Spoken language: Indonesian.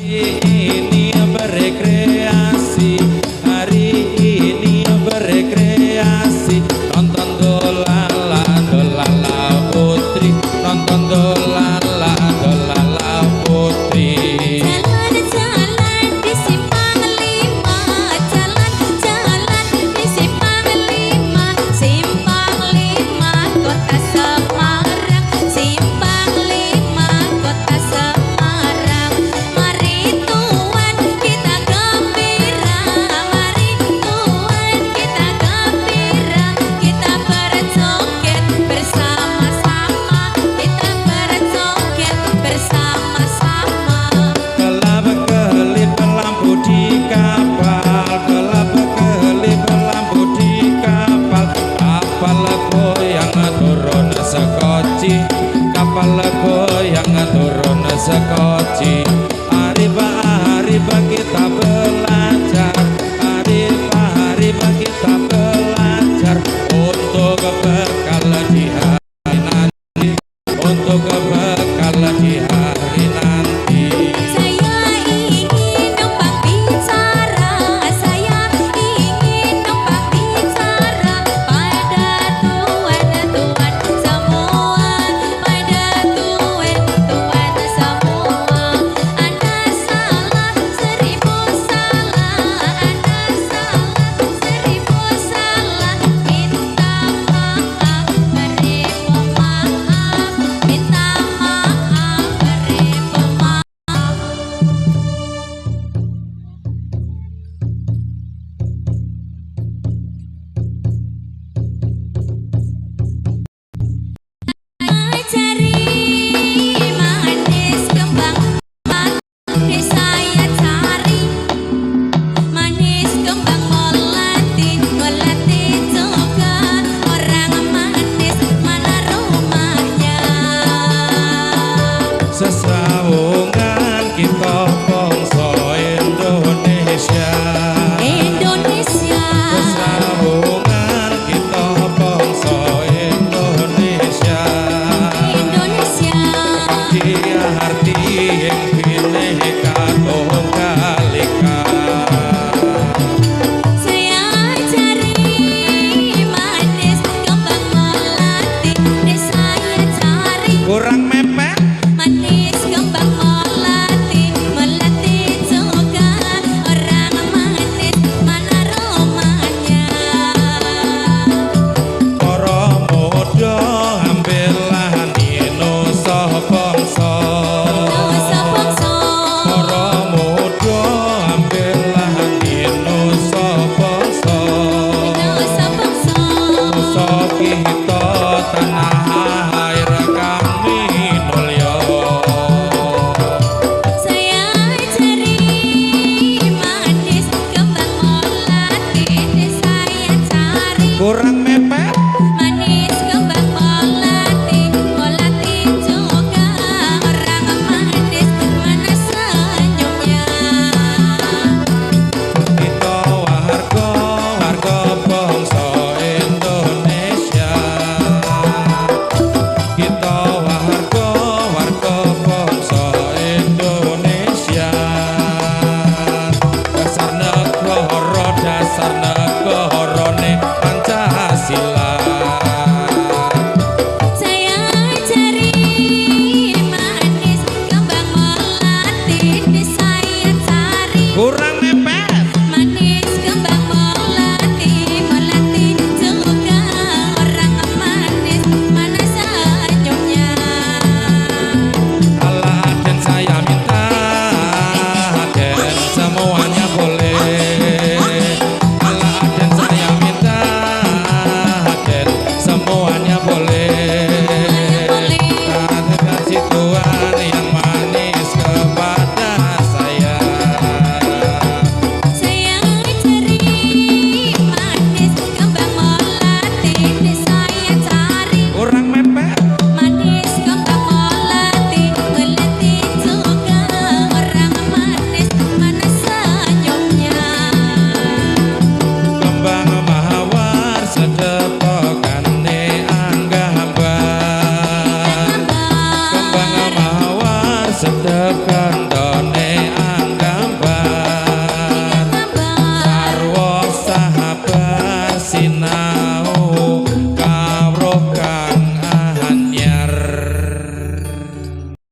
ini berekreasi, hari ini berekreasi, nonton dolala dolala putri, nonton dolala dolala putri. Jalan-jalan di simpang lima, jalan-jalan di simpang lima, simpang lima kota Semarang, simpang lima kota Semarang. Mari tuan kita gembira, mari tuan kita gembira, kita berjoget bersama-sama, kita berjoget bersama-sama. Kelap-kelip lampu di kapal, kelap-kelip lampu di kapal, kapal goyang turun sekoci, kapal goyang turun sekoci. Hari-hari kita belajar, hari-hari kita belajar untuk bekal di hari nanti, untuk bekal di hari nanti. Saya ingin numpang bicara, saya ingin numpang bicara pada tuan-tuan semua, pada tuan-tuan semua. Anda salah seribu salah, Anda salah seribu salah. Minta maaf, beri pemaaf, minta maaf, beri pemaaf. Cari manis kembang manis saya cari, manis kembang melati, melati juga orang manis mana rumahnya. Sesrawungan kita bangsa Indonesia, Indonesia, sesrawungan kita bangsa Indonesia. Indonesia. Dia arti yang bineka tunggal ika. Saya cari manis kembang melati, deh saya cari Kurang mepet, manis kembang melati, melati juga orang manis mana rumahnya. para muda ambillah nusa bangsa. Nusa bangsa, Para muda ambillah nusa bangsa. nusa bangsa. Nusa kita tanah air kami mulya. Saya cari manis kembang melati, deh saya cari Kurang mepet, manis kembang melati, melati juga orang manis mana senyumnya. kita warga bangsa Indonesia. Kita warga bangsa Indonesia. Dasar negarane Pancasila. Saya cari manis kembang melati, deh saya cari Kurang